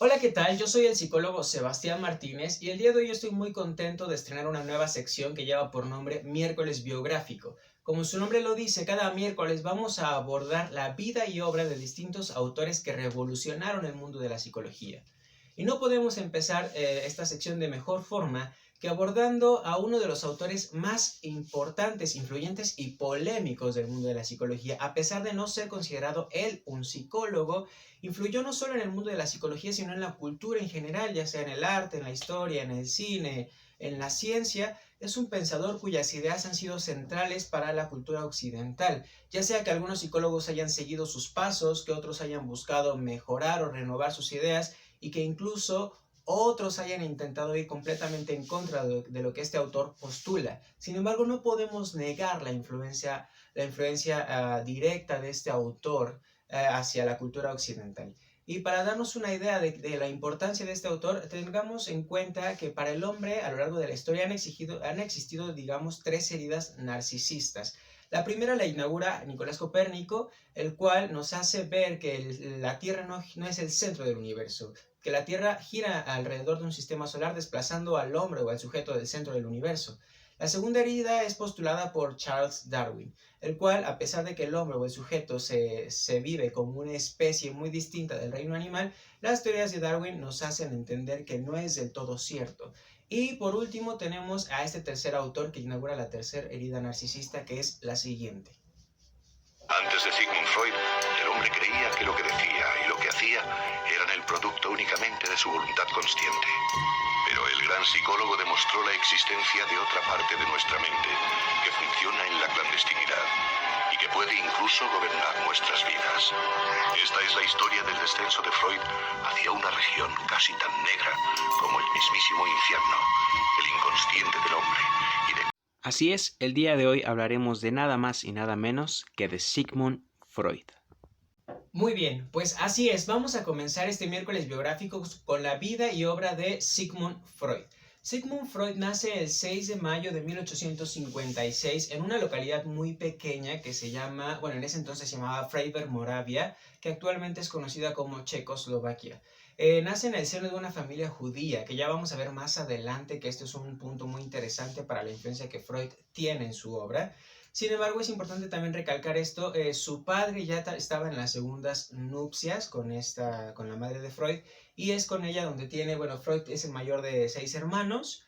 Hola, ¿qué tal? Yo soy el psicólogo Sebastián Martínez y el día de hoy estoy muy contento de estrenar una nueva sección que lleva por nombre Miércoles Biográfico. Como su nombre lo dice, cada miércoles vamos a abordar la vida y obra de distintos autores que revolucionaron el mundo de la psicología. Y no podemos empezar esta sección de mejor forma que abordando a uno de los autores más importantes, influyentes y polémicos del mundo de la psicología. A pesar de no ser considerado él un psicólogo, influyó no solo en el mundo de la psicología, sino en la cultura en general, ya sea en el arte, en la historia, en el cine, en la ciencia. Es un pensador cuyas ideas han sido centrales para la cultura occidental, ya sea que algunos psicólogos hayan seguido sus pasos, que otros hayan buscado mejorar o renovar sus ideas y que incluso otros hayan intentado ir completamente en contra de lo que este autor postula. Sin embargo, no podemos negar la influencia directa de este autor hacia la cultura occidental. Y para darnos una idea de la importancia de este autor, tengamos en cuenta que para el hombre a lo largo de la historia han existido, digamos, tres heridas narcisistas. La primera la inaugura Nicolás Copérnico, el cual nos hace ver que la Tierra no es el centro del universo, que la Tierra gira alrededor de un sistema solar desplazando al hombre o al sujeto del centro del universo. La segunda herida es postulada por Charles Darwin, el cual, a pesar de que el hombre o el sujeto se vive como una especie muy distinta del reino animal, las teorías de Darwin nos hacen entender que no es del todo cierto. Y por último tenemos a este tercer autor que inaugura la tercera herida narcisista, que es la siguiente. Antes de Sigmund Freud, el hombre creía que lo que decía y lo que hacía eran el producto únicamente de su voluntad consciente. Pero el gran psicólogo demostró la existencia de otra parte de nuestra mente, que funciona en la clandestinidad y que puede incluso gobernar nuestras vidas. Esta es la historia del descenso de Freud hacia una región casi tan negra como el mismísimo infierno, el inconsciente del hombre y de... Así es, el día de hoy hablaremos de nada más y nada menos que de Sigmund Freud. Muy bien, pues así es, vamos a comenzar este miércoles biográfico con la vida y obra de Sigmund Freud. Sigmund Freud nace el 6 de mayo de 1856 en una localidad muy pequeña que se llama, bueno, en ese entonces se llamaba Freiberg, Moravia, que actualmente es conocida como Checoslovaquia. Nace en el seno de una familia judía, que ya vamos a ver más adelante que esto es un punto muy interesante para la influencia que Freud tiene en su obra. Sin embargo, es importante también recalcar esto, su padre ya estaba en las segundas nupcias con la madre de Freud, y es con ella donde tiene, bueno, Freud es el mayor de 6 hermanos,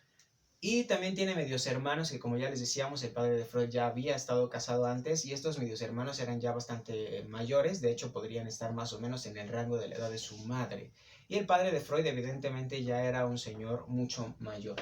y también tiene medios hermanos que, como ya les decíamos, el padre de Freud ya había estado casado antes, y estos medios hermanos eran ya bastante mayores, de hecho podrían estar más o menos en el rango de la edad de su madre. Y el padre de Freud evidentemente ya era un señor mucho mayor.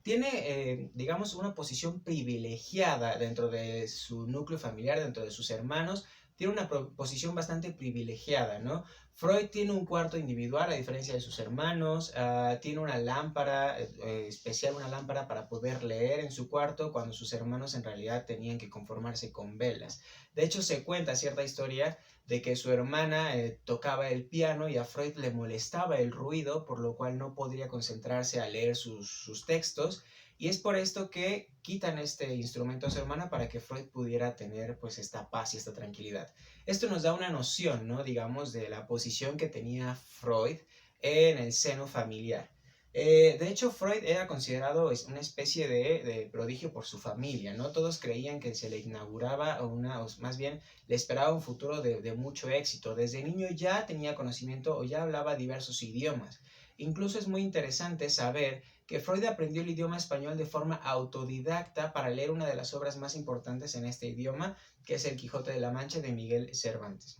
Tiene, digamos, una posición privilegiada dentro de su núcleo familiar, dentro de sus hermanos. Tiene una posición bastante privilegiada, ¿no? Freud tiene un cuarto individual a diferencia de sus hermanos, tiene una lámpara especial, una lámpara para poder leer en su cuarto cuando sus hermanos en realidad tenían que conformarse con velas. De hecho, se cuenta cierta historia de que su hermana tocaba el piano y a Freud le molestaba el ruido, por lo cual no podría concentrarse a leer sus textos, y es por esto que quitan este instrumento a su hermana para que Freud pudiera tener pues esta paz y esta tranquilidad. Esto nos da una noción, ¿no? Digamos, de la posición que tenía Freud en el seno familiar. De hecho, Freud era considerado una especie de prodigio por su familia, ¿no? Todos creían que se le inauguraba o más bien le esperaba un futuro de mucho éxito. Desde niño ya tenía conocimiento o ya hablaba diversos idiomas. Incluso es muy interesante saber que Freud aprendió el idioma español de forma autodidacta para leer una de las obras más importantes en este idioma, que es El Quijote de la Mancha de Miguel de Cervantes.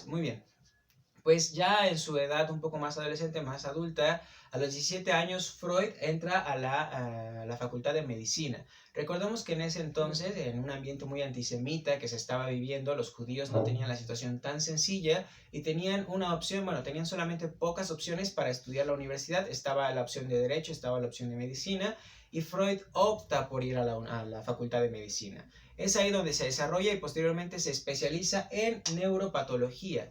Muy bien. Pues ya en su edad un poco más adolescente, más adulta, a los 17 años, Freud entra a la Facultad de Medicina. Recordemos que en ese entonces, en un ambiente muy antisemita que se estaba viviendo, los judíos no tenían la situación tan sencilla y tenían una opción, bueno, tenían solamente pocas opciones para estudiar la universidad. Estaba la opción de Derecho, estaba la opción de Medicina, y Freud opta por ir a la Facultad de Medicina. Es ahí donde se desarrolla y posteriormente se especializa en neuropatología.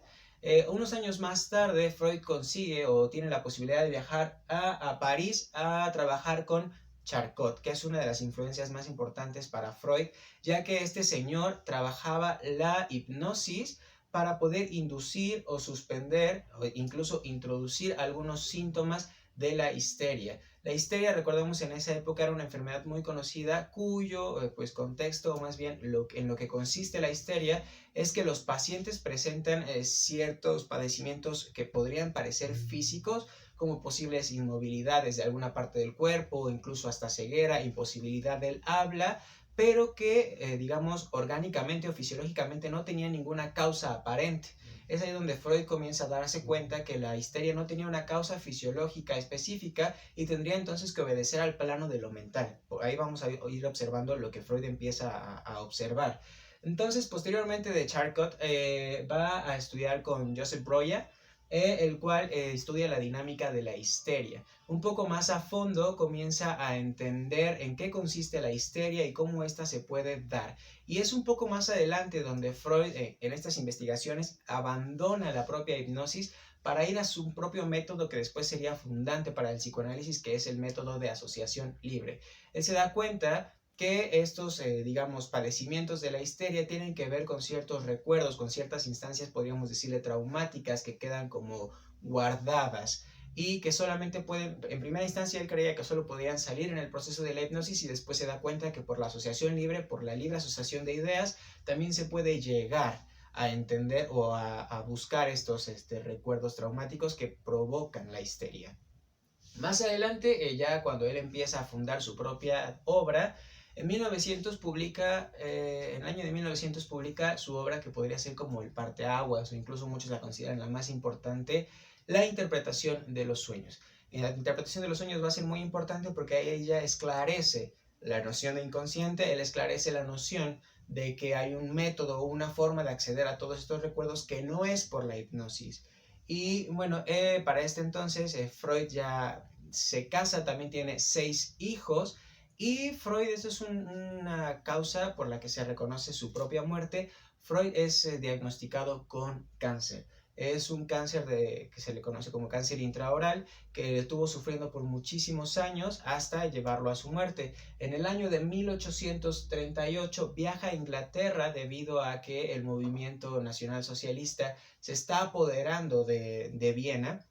Unos años más tarde, Freud consigue o tiene la posibilidad de viajar a París a trabajar con Charcot, que es una de las influencias más importantes para Freud, ya que este señor trabajaba la hipnosis para poder inducir o suspender o incluso introducir algunos síntomas de la histeria. La histeria, recordemos, en esa época era una enfermedad muy conocida cuyo pues, contexto, o más bien en lo que consiste la histeria, es que los pacientes presentan ciertos padecimientos que podrían parecer físicos, como posibles inmovilidades de alguna parte del cuerpo, o incluso hasta ceguera, imposibilidad del habla, pero que, digamos, orgánicamente o fisiológicamente no tenía ninguna causa aparente. Es ahí donde Freud comienza a darse cuenta que la histeria no tenía una causa fisiológica específica y tendría entonces que obedecer al plano de lo mental. Por ahí vamos a ir observando lo que Freud empieza a observar. Entonces, posteriormente de Charcot, va a estudiar con Joseph Breuer, el cual estudia la dinámica de la histeria. Un poco más a fondo comienza a entender en qué consiste la histeria y cómo ésta se puede dar. Y es un poco más adelante donde Freud, en estas investigaciones, abandona la propia hipnosis para ir a su propio método que después sería fundante para el psicoanálisis, que es el método de asociación libre. Él se da cuenta que estos, digamos, padecimientos de la histeria tienen que ver con ciertos recuerdos, con ciertas instancias, podríamos decirle, traumáticas que quedan como guardadas y que solamente pueden, en primera instancia él creía que solo podían salir en el proceso de la hipnosis y después se da cuenta que por la asociación libre, por la libre asociación de ideas, también se puede llegar a entender o a buscar estos recuerdos traumáticos que provocan la histeria. Más adelante, ya cuando él empieza a fundar su propia obra, en 1900 publica, en el año de 1900 publica su obra que podría ser como el parteaguas, o incluso muchos la consideran la más importante, La interpretación de los sueños. Y la interpretación de los sueños va a ser muy importante porque ahí ella esclarece la noción de inconsciente, él esclarece la noción de que hay un método o una forma de acceder a todos estos recuerdos que no es por la hipnosis. Y bueno, para este entonces Freud ya se casa, también tiene 6 hijos. Y Freud, esto es una causa por la que se reconoce su propia muerte. Freud es diagnosticado con cáncer. Es un cáncer que se le conoce como cáncer intraoral, que estuvo sufriendo por muchísimos años hasta llevarlo a su muerte. En el año de 1838 viaja a Inglaterra debido a que el movimiento nacional socialista se está apoderando de Viena.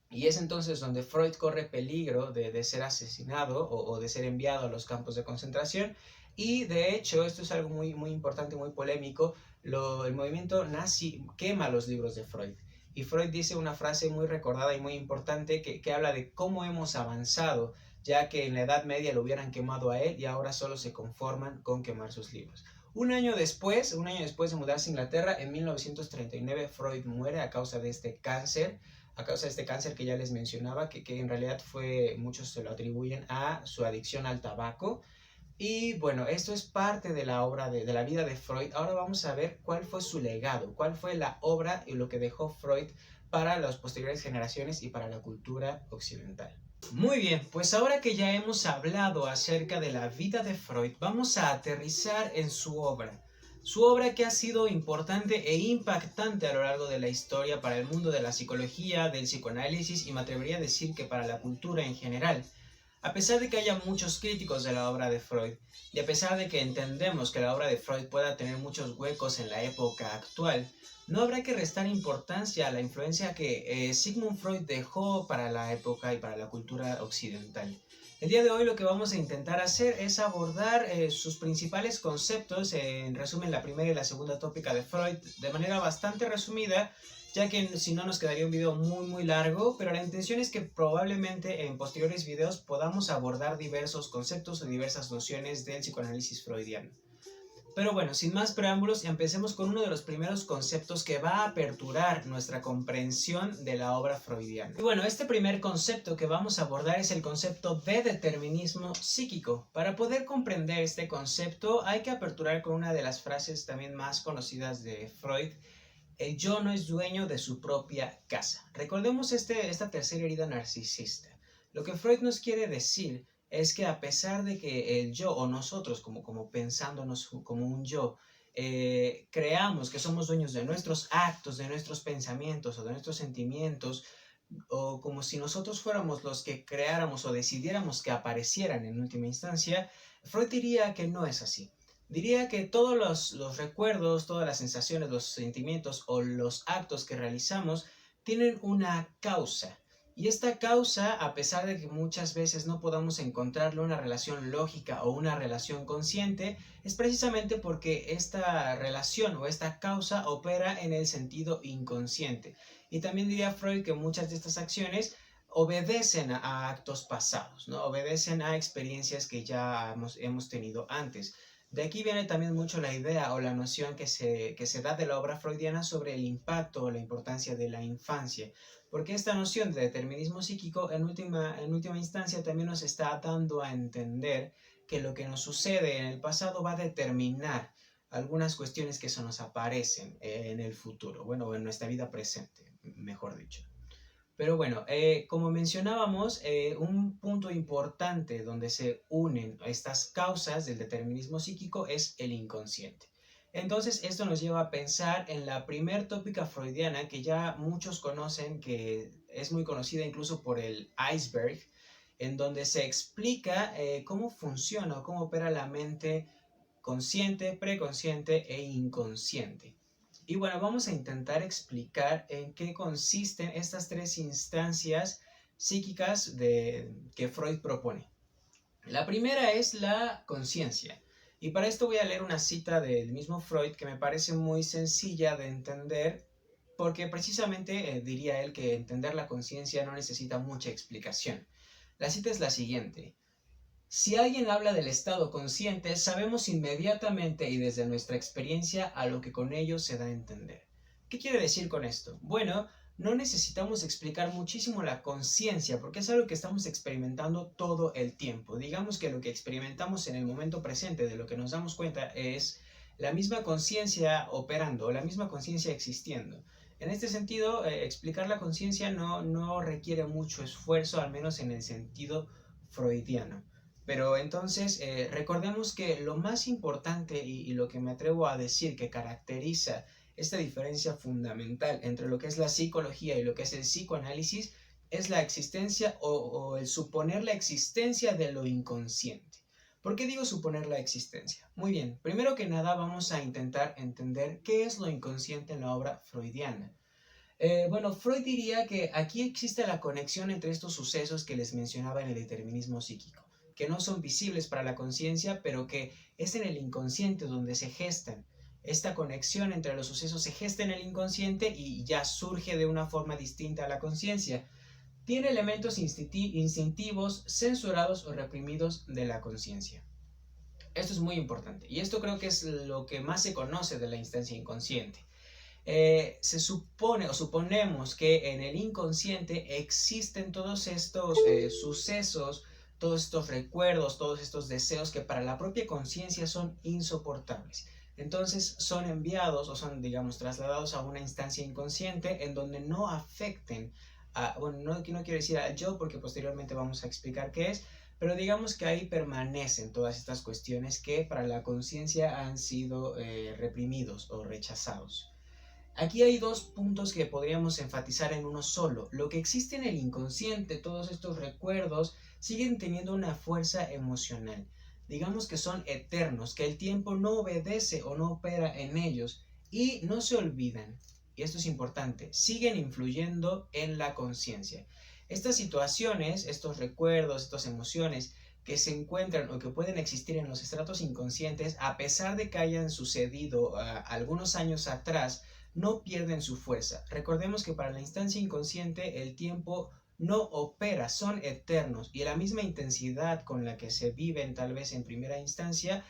Y es entonces donde Freud corre peligro de ser asesinado o de ser enviado a los campos de concentración. Y de hecho, esto es algo muy, muy importante, muy polémico, el movimiento nazi quema los libros de Freud. Y Freud dice una frase muy recordada y muy importante que habla de cómo hemos avanzado, ya que en la Edad Media lo hubieran quemado a él y ahora solo se conforman con quemar sus libros. Un año después de mudarse a Inglaterra, en 1939, Freud muere a causa de este cáncer. A causa de este cáncer que ya les mencionaba, que en realidad muchos se lo atribuyen a su adicción al tabaco. Y bueno, esto es parte de la obra, de la vida de Freud. Ahora vamos a ver cuál fue su legado, cuál fue la obra y lo que dejó Freud para las posteriores generaciones y para la cultura occidental. Muy bien, pues ahora que ya hemos hablado acerca de la vida de Freud, vamos a aterrizar en su obra. Su obra que ha sido importante e impactante a lo largo de la historia para el mundo de la psicología, del psicoanálisis y me atrevería a decir que para la cultura en general. A pesar de que haya muchos críticos de la obra de Freud y a pesar de que entendemos que la obra de Freud pueda tener muchos huecos en la época actual, no habrá que restar importancia a la influencia que Sigmund Freud dejó para la época y para la cultura occidental. El día de hoy lo que vamos a intentar hacer es abordar sus principales conceptos, en resumen la primera y la segunda tópica de Freud, de manera bastante resumida, ya que si no nos quedaría un video muy muy largo, pero la intención es que probablemente en posteriores videos podamos abordar diversos conceptos o diversas nociones del psicoanálisis freudiano. Pero bueno, sin más preámbulos, empecemos con uno de los primeros conceptos que va a aperturar nuestra comprensión de la obra freudiana. Y bueno, este primer concepto que vamos a abordar es el concepto de determinismo psíquico. Para poder comprender este concepto hay que aperturar con una de las frases también más conocidas de Freud: el yo no es dueño de su propia casa. Recordemos esta tercera herida narcisista. Lo que Freud nos quiere decir es que a pesar de que el yo o nosotros, como pensándonos como un yo, creamos que somos dueños de nuestros actos, de nuestros pensamientos o de nuestros sentimientos, o como si nosotros fuéramos los que creáramos o decidiéramos que aparecieran en última instancia, Freud diría que no es así. Diría que todos los recuerdos, todas las sensaciones, los sentimientos o los actos que realizamos tienen una causa. Y esta causa, a pesar de que muchas veces no podamos encontrarle una relación lógica o una relación consciente, es precisamente porque esta relación o esta causa opera en el sentido inconsciente. Y también diría Freud que muchas de estas acciones obedecen a actos pasados, ¿no? Obedecen a experiencias que ya hemos tenido antes. De aquí viene también mucho la idea o la noción que se da de la obra freudiana sobre el impacto o la importancia de la infancia. Porque esta noción de determinismo psíquico en última instancia también nos está dando a entender que lo que nos sucede en el pasado va a determinar algunas cuestiones que se nos aparecen en el futuro, bueno, en nuestra vida presente, mejor dicho. Pero bueno, como mencionábamos, un punto importante donde se unen estas causas del determinismo psíquico es el inconsciente. Entonces, esto nos lleva a pensar en la primer tópica freudiana que ya muchos conocen, que es muy conocida incluso por el iceberg, en donde se explica cómo funciona o cómo opera la mente consciente, preconsciente e inconsciente. Y bueno, vamos a intentar explicar en qué consisten estas tres instancias psíquicas que Freud propone. La primera es la conciencia. Y para esto voy a leer una cita del mismo Freud que me parece muy sencilla de entender, porque precisamente diría él que entender la conciencia no necesita mucha explicación. La cita es la siguiente. Si alguien habla del estado consciente, sabemos inmediatamente y desde nuestra experiencia a lo que con ello se da a entender. ¿Qué quiere decir con esto? Bueno, no necesitamos explicar muchísimo la conciencia porque es algo que estamos experimentando todo el tiempo. Digamos que lo que experimentamos en el momento presente, de lo que nos damos cuenta, es la misma conciencia operando, la misma conciencia existiendo. En este sentido, explicar la conciencia no requiere mucho esfuerzo, al menos en el sentido freudiano. Pero entonces recordemos que lo más importante y lo que me atrevo a decir que caracteriza esta diferencia fundamental entre lo que es la psicología y lo que es el psicoanálisis es la existencia o el suponer la existencia de lo inconsciente. ¿Por qué digo suponer la existencia? Muy bien, primero que nada vamos a intentar entender qué es lo inconsciente en la obra freudiana. Bueno, Freud diría que aquí existe la conexión entre estos sucesos que les mencionaba en el determinismo psíquico, que no son visibles para la conciencia, pero que es en el inconsciente donde se gestan. Esta conexión entre los sucesos se gesta en el inconsciente y ya surge de una forma distinta a la conciencia. Tiene elementos instintivos, censurados o reprimidos de la conciencia. Esto es muy importante y esto creo que es lo que más se conoce de la instancia inconsciente. Se supone o suponemos que en el inconsciente existen todos estos sucesos, todos estos recuerdos, todos estos deseos que para la propia conciencia son insoportables. Entonces son enviados o son, digamos, trasladados a una instancia inconsciente en donde no afecten bueno, no quiero decir al yo porque posteriormente vamos a explicar qué es, pero digamos que ahí permanecen todas estas cuestiones que para la conciencia han sido reprimidos o rechazados. Aquí hay dos puntos que podríamos enfatizar en uno solo. Lo que existe en el inconsciente, todos estos recuerdos, siguen teniendo una fuerza emocional. Digamos que son eternos, que el tiempo no obedece o no opera en ellos y no se olvidan. Y esto es importante, siguen influyendo en la conciencia. Estas situaciones, estos recuerdos, estas emociones que se encuentran o que pueden existir en los estratos inconscientes, a pesar de que hayan sucedido algunos años atrás, no pierden su fuerza. Recordemos que para la instancia inconsciente el tiempo no opera, son eternos y la misma intensidad con la que se viven tal vez en primera instancia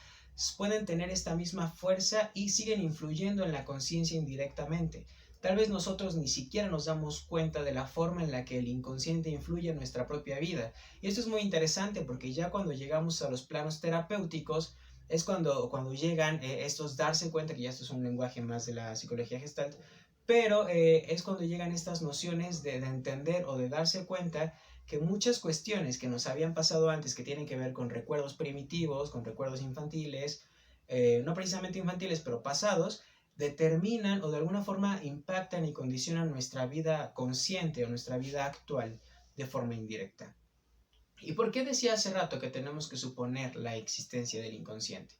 pueden tener esta misma fuerza y siguen influyendo en la conciencia indirectamente. Tal vez nosotros ni siquiera nos damos cuenta de la forma en la que el inconsciente influye en nuestra propia vida. Y esto es muy interesante porque ya cuando llegamos a los planos terapéuticos, es cuando llegan estos darse cuenta, que ya esto es un lenguaje más de la psicología gestalt, pero es cuando llegan estas nociones de entender o de darse cuenta que muchas cuestiones que nos habían pasado antes, que tienen que ver con recuerdos primitivos, con recuerdos infantiles, no precisamente infantiles, pero pasados, determinan o de alguna forma impactan y condicionan nuestra vida consciente o nuestra vida actual de forma indirecta. ¿Y por qué decía hace rato que tenemos que suponer la existencia del inconsciente?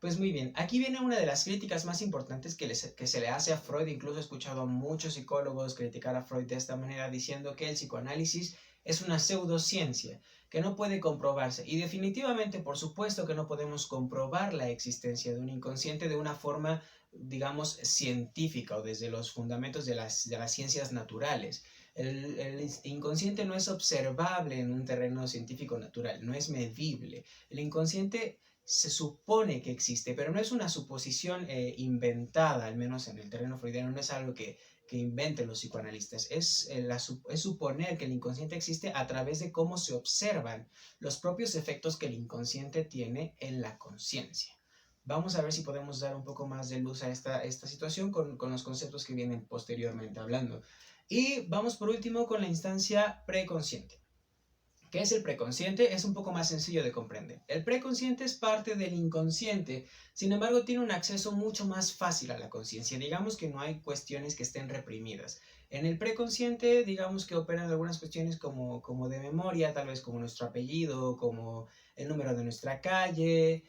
Pues muy bien, aquí viene una de las críticas más importantes que se le hace a Freud. Incluso he escuchado a muchos psicólogos criticar a Freud de esta manera, diciendo que el psicoanálisis es una pseudociencia, que no puede comprobarse. Y definitivamente, por supuesto que no podemos comprobar la existencia de un inconsciente de una forma, digamos, científica o desde los fundamentos de las ciencias naturales. El inconsciente no es observable en un terreno científico natural, no es medible. El inconsciente se supone que existe, pero no es una suposición inventada, al menos en el terreno freudiano, no es algo que inventen los psicoanalistas, es suponer que el inconsciente existe a través de cómo se observan los propios efectos que el inconsciente tiene en la conciencia. Vamos a ver si podemos dar un poco más de luz a esta situación con los conceptos que vienen posteriormente hablando. Y vamos por último con la instancia preconsciente. ¿Qué es el preconsciente? Es un poco más sencillo de comprender. El preconsciente es parte del inconsciente, sin embargo tiene un acceso mucho más fácil a la conciencia. Digamos que no hay cuestiones que estén reprimidas. En el preconsciente, digamos que operan algunas cuestiones como de memoria, tal vez como nuestro apellido, como el número de nuestra calle,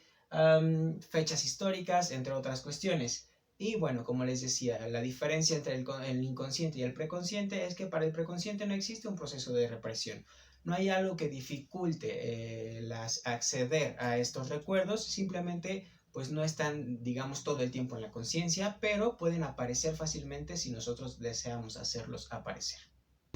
fechas históricas, entre otras cuestiones. Y bueno, como les decía, la diferencia entre el inconsciente y el preconsciente es que para el preconsciente no existe un proceso de represión. No hay algo que dificulte acceder a estos recuerdos, simplemente pues no están, digamos, todo el tiempo en la conciencia, pero pueden aparecer fácilmente si nosotros deseamos hacerlos aparecer.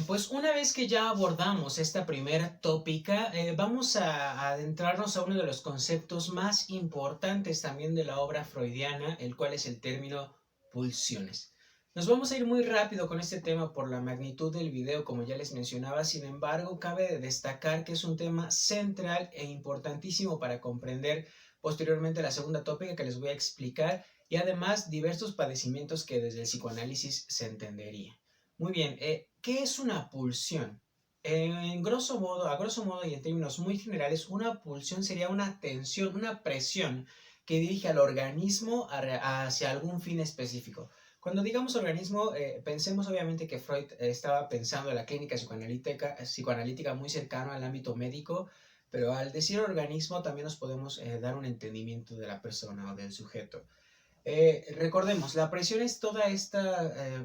Pues una vez que ya abordamos esta primera tópica, vamos a adentrarnos a uno de los conceptos más importantes también de la obra freudiana, el cual es el término pulsiones. Nos vamos a ir muy rápido con este tema por la magnitud del video, como ya les mencionaba. Sin embargo, cabe destacar que es un tema central e importantísimo para comprender posteriormente la segunda tópica que les voy a explicar, y además diversos padecimientos que desde el psicoanálisis se entendería. Muy bien, ¿qué es una pulsión? A grosso modo y en términos muy generales, una pulsión sería una tensión, una presión que dirige al organismo hacia algún fin específico. Cuando digamos organismo, pensemos obviamente que Freud estaba pensando en la clínica psicoanalítica muy cercano al ámbito médico, pero al decir organismo también nos podemos dar un entendimiento de la persona o del sujeto. Recordemos, la pulsión es toda esta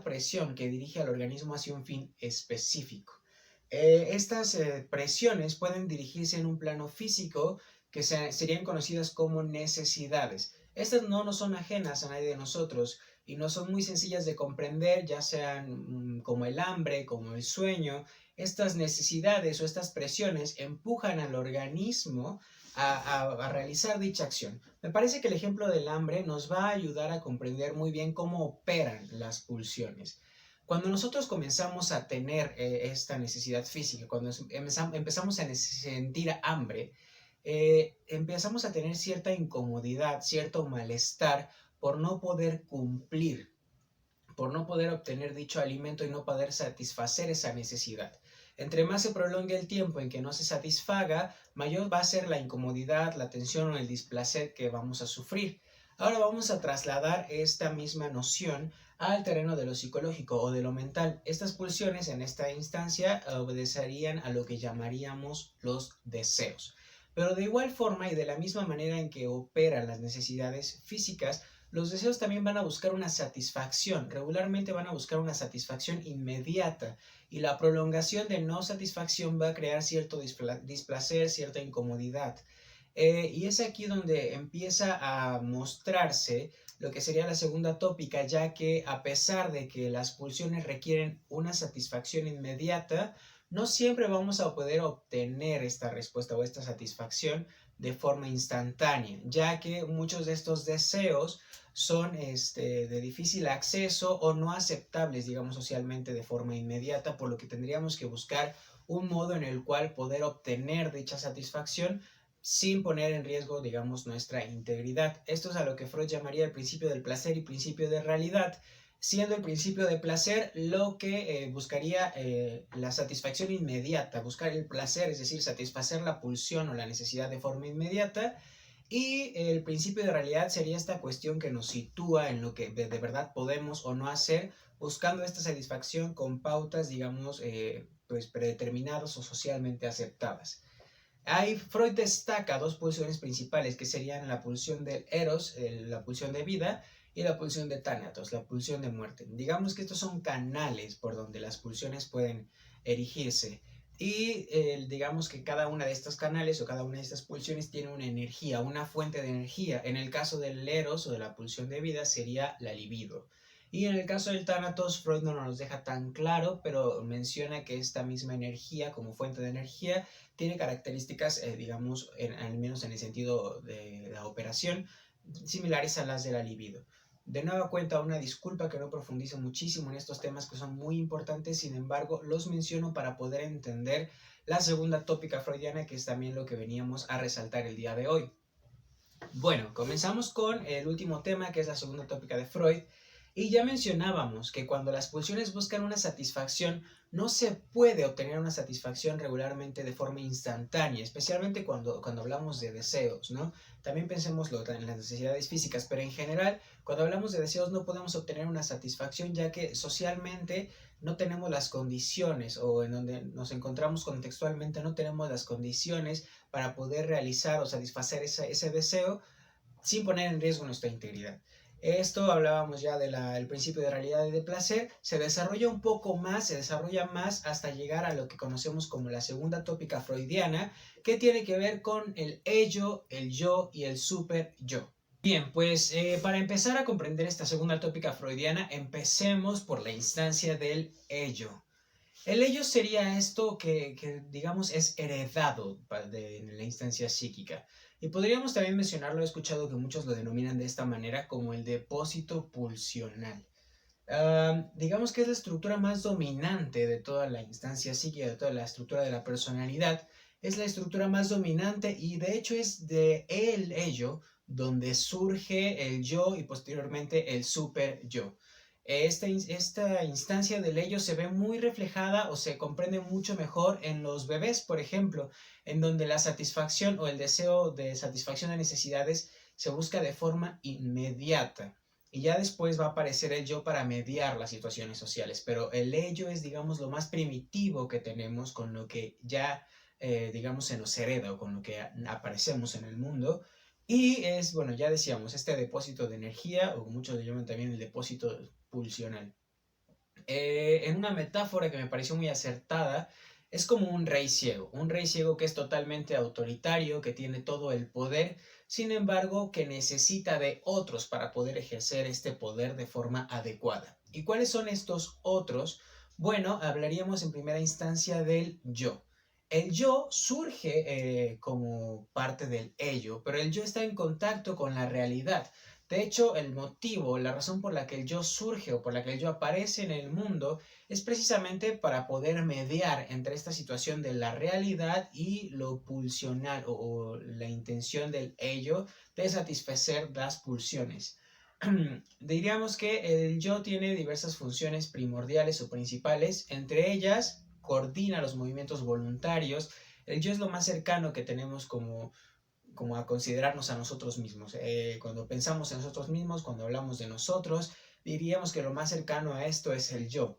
presión que dirige al organismo hacia un fin específico. Estas presiones pueden dirigirse en un plano físico que serían conocidas como necesidades. Estas no nos son ajenas a nadie de nosotros y no son muy sencillas de comprender, ya sean como el hambre, como el sueño. Estas necesidades o estas presiones empujan al organismo a realizar dicha acción. Me parece que el ejemplo del hambre nos va a ayudar a comprender muy bien cómo operan las pulsiones. Cuando nosotros comenzamos a tener esta necesidad física, cuando empezamos a sentir hambre, empezamos a tener cierta incomodidad, cierto malestar por no poder cumplir, por no poder obtener dicho alimento y no poder satisfacer esa necesidad. Entre más se prolongue el tiempo en que no se satisfaga, mayor va a ser la incomodidad, la tensión o el displacer que vamos a sufrir. Ahora vamos a trasladar esta misma noción al terreno de lo psicológico o de lo mental. Estas pulsiones en esta instancia obedecerían a lo que llamaríamos los deseos. Pero de igual forma y de la misma manera en que operan las necesidades físicas, los deseos también van a buscar una satisfacción, regularmente van a buscar una satisfacción inmediata, y la prolongación de no satisfacción va a crear cierto displacer, cierta incomodidad. Y es aquí donde empieza a mostrarse lo que sería la segunda tópica, ya que a pesar de que las pulsiones requieren una satisfacción inmediata, no siempre vamos a poder obtener esta respuesta o esta satisfacción de forma instantánea, ya que muchos de estos deseos son de difícil acceso o no aceptables, digamos, socialmente de forma inmediata, por lo que tendríamos que buscar un modo en el cual poder obtener dicha satisfacción sin poner en riesgo, digamos, nuestra integridad. Esto es a lo que Freud llamaría el principio del placer y principio de realidad, siendo el principio de placer lo que buscaría la satisfacción inmediata, buscar el placer, es decir, satisfacer la pulsión o la necesidad de forma inmediata, y el principio de realidad sería esta cuestión que nos sitúa en lo que de verdad podemos o no hacer, buscando esta satisfacción con pautas, digamos, pues predeterminadas o socialmente aceptadas. Ahí Freud destaca dos pulsiones principales que serían la pulsión del Eros, la pulsión de vida, y la pulsión de Thanatos, la pulsión de muerte. Digamos que estos son canales por donde las pulsiones pueden erigirse. Y digamos que cada una de estos canales o cada una de estas pulsiones tiene una energía, una fuente de energía. En el caso del Eros o de la pulsión de vida sería la libido. Y en el caso del Thanatos, Freud no nos deja tan claro, pero menciona que esta misma energía como fuente de energía tiene características, digamos, al menos en el sentido de la operación, similares a las de la libido. De nueva cuenta, una disculpa que no profundizo muchísimo en estos temas que son muy importantes, sin embargo, los menciono para poder entender la segunda tópica freudiana, que es también lo que veníamos a resaltar el día de hoy. Bueno, comenzamos con el último tema, que es la segunda tópica de Freud, y ya mencionábamos que cuando las pulsiones buscan una satisfacción, no se puede obtener una satisfacción regularmente de forma instantánea, especialmente cuando hablamos de deseos, ¿no? También pensemos en las necesidades físicas, pero en general, cuando hablamos de deseos no podemos obtener una satisfacción, ya que socialmente no tenemos las condiciones, o en donde nos encontramos contextualmente no tenemos las condiciones para poder realizar o satisfacer ese deseo sin poner en riesgo nuestra integridad. Esto hablábamos ya del principio de realidad y de placer, se desarrolla un poco más, se desarrolla más hasta llegar a lo que conocemos como la segunda tópica freudiana, que tiene que ver con el ello, el yo y el super yo. Bien, pues para empezar a comprender esta segunda tópica freudiana, empecemos por la instancia del ello. El ello sería esto que digamos, es heredado en la instancia psíquica. Y podríamos también mencionarlo, he escuchado que muchos lo denominan de esta manera, como el depósito pulsional. Digamos que es la estructura más dominante de toda la instancia psíquica, de toda la estructura de la personalidad. Es la estructura más dominante y de hecho es de el ello donde surge el yo y posteriormente el super yo. Esta instancia del ello se ve muy reflejada o se comprende mucho mejor en los bebés, por ejemplo, en donde la satisfacción o el deseo de satisfacción de necesidades se busca de forma inmediata. Y ya después va a aparecer el yo para mediar las situaciones sociales, pero el ello es, digamos, lo más primitivo que tenemos, con lo que ya, digamos, se nos hereda o con lo que aparecemos en el mundo. Y es, bueno, ya decíamos, este depósito de energía, o muchos le llaman también el depósito pulsional. En una metáfora que me pareció muy acertada, es como un rey ciego que es totalmente autoritario, que tiene todo el poder, sin embargo, que necesita de otros para poder ejercer este poder de forma adecuada. ¿Y cuáles son estos otros? Bueno, hablaríamos en primera instancia del yo. El yo surge como parte del ello, pero el yo está en contacto con la realidad. De hecho, el motivo, la razón por la que el yo surge o por la que el yo aparece en el mundo es precisamente para poder mediar entre esta situación de la realidad y lo pulsional o la intención del ello de satisfacer las pulsiones. Diríamos que el yo tiene diversas funciones primordiales o principales, entre ellas coordina los movimientos voluntarios. El yo es lo más cercano que tenemos como a considerarnos a nosotros mismos. Cuando pensamos en nosotros mismos, cuando hablamos de nosotros, diríamos que lo más cercano a esto es el yo.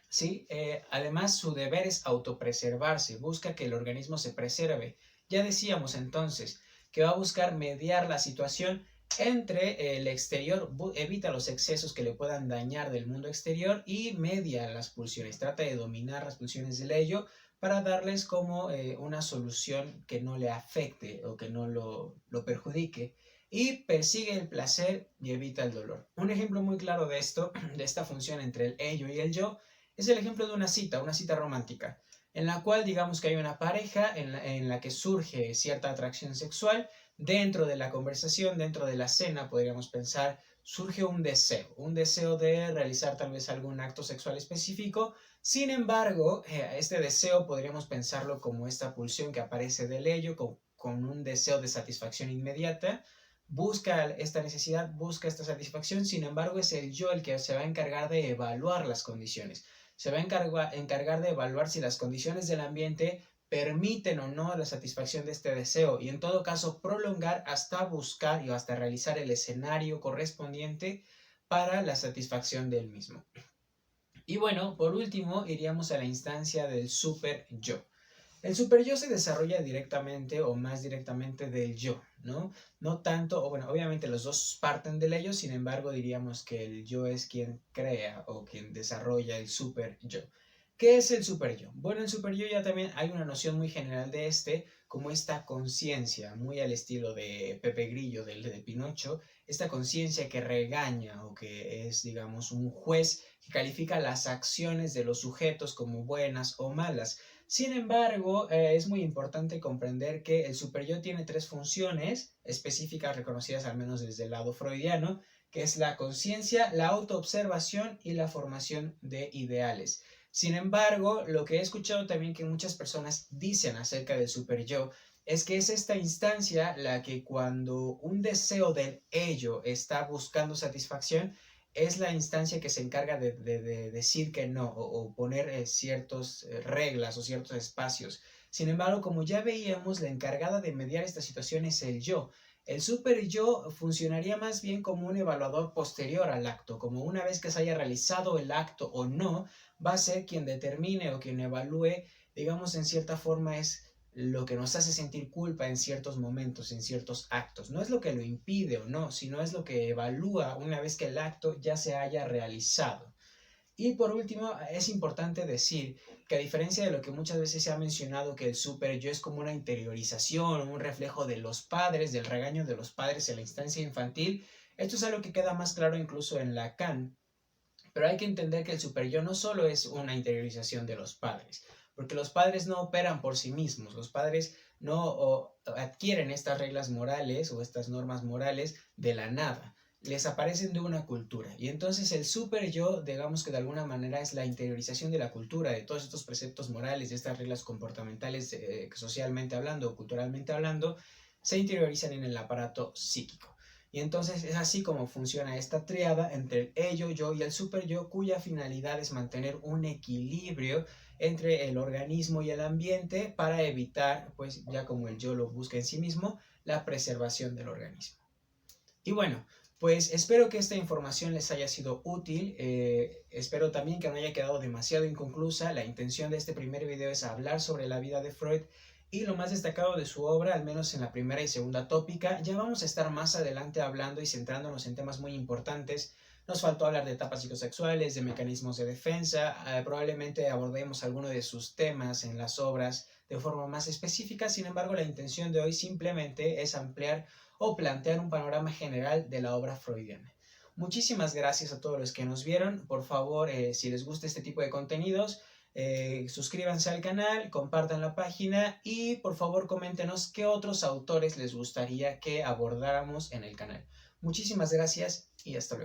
¿Sí? Además, su deber es autopreservarse, busca que el organismo se preserve. Ya decíamos entonces que va a buscar mediar la situación entre el exterior, evita los excesos que le puedan dañar del mundo exterior y media las pulsiones, trata de dominar las pulsiones del ello para darles como una solución que no le afecte o que no lo perjudique, y persigue el placer y evita el dolor. Un ejemplo muy claro de esto, de esta función entre el ello y el yo, es el ejemplo de una cita romántica, en la cual digamos que hay una pareja en la que surge cierta atracción sexual. Dentro de la conversación, dentro de la cena, podríamos pensar, surge un deseo de realizar tal vez algún acto sexual específico. Sin embargo, este deseo podríamos pensarlo como esta pulsión que aparece del ello, con un deseo de satisfacción inmediata. Busca esta necesidad, busca esta satisfacción, sin embargo es el yo el que se va a encargar de evaluar las condiciones. Se va a encargar de evaluar si las condiciones del ambiente permiten o no la satisfacción de este deseo, y en todo caso prolongar hasta buscar y hasta realizar el escenario correspondiente para la satisfacción del mismo. Y bueno, por último iríamos a la instancia del super yo. El superyo se desarrolla directamente o más directamente del yo, ¿no? No tanto, o bueno, obviamente los dos parten del ello, sin embargo diríamos que el yo es quien crea o quien desarrolla el superyo. ¿Qué es el superyo? Bueno, el superyo ya también hay una noción muy general de como esta conciencia, muy al estilo de Pepe Grillo, de Pinocho, esta conciencia que regaña o que es, digamos, un juez que califica las acciones de los sujetos como buenas o malas. Sin embargo, es muy importante comprender que el superyo tiene tres funciones específicas reconocidas al menos desde el lado freudiano, que es la conciencia, la autoobservación y la formación de ideales. Sin embargo, lo que he escuchado también que muchas personas dicen acerca del superyo es que es esta instancia la que cuando un deseo del ello está buscando satisfacción, es la instancia que se encarga de decir que no o poner ciertas reglas o ciertos espacios. Sin embargo, como ya veíamos, la encargada de mediar esta situación es el yo. El super yo funcionaría más bien como un evaluador posterior al acto, como una vez que se haya realizado el acto o no, va a ser quien determine o quien evalúe, digamos en cierta forma es lo que nos hace sentir culpa en ciertos momentos, en ciertos actos. No es lo que lo impide o no, sino es lo que evalúa una vez que el acto ya se haya realizado. Y por último, es importante decir que a diferencia de lo que muchas veces se ha mencionado, que el super yo es como una interiorización, un reflejo de los padres, del regaño de los padres en la instancia infantil, esto es algo que queda más claro incluso en Lacan. Pero hay que entender que el superyo no solo es una interiorización de los padres, porque los padres no operan por sí mismos, los padres no adquieren estas reglas morales o estas normas morales de la nada, les aparecen de una cultura. Y entonces el superyo, digamos que de alguna manera es la interiorización de la cultura, de todos estos preceptos morales, de estas reglas comportamentales, socialmente hablando o culturalmente hablando, se interiorizan en el aparato psíquico. Y entonces es así como funciona esta triada entre el ello, yo y el superyo, cuya finalidad es mantener un equilibrio entre el organismo y el ambiente para evitar, pues ya como el yo lo busca en sí mismo, la preservación del organismo. Y bueno, pues espero que esta información les haya sido útil, espero también que no haya quedado demasiado inconclusa. La intención de este primer video es hablar sobre la vida de Freud y lo más destacado de su obra, al menos en la primera y segunda tópica. Ya vamos a estar más adelante hablando y centrándonos en temas muy importantes. Nos faltó hablar de etapas psicosexuales, de mecanismos de defensa, probablemente abordemos alguno de sus temas en las obras de forma más específica. Sin embargo, la intención de hoy simplemente es ampliar o plantear un panorama general de la obra freudiana. Muchísimas gracias a todos los que nos vieron. Por favor, si les gusta este tipo de contenidos, suscríbanse al canal, compartan la página y por favor coméntenos qué otros autores les gustaría que abordáramos en el canal. Muchísimas gracias y hasta luego.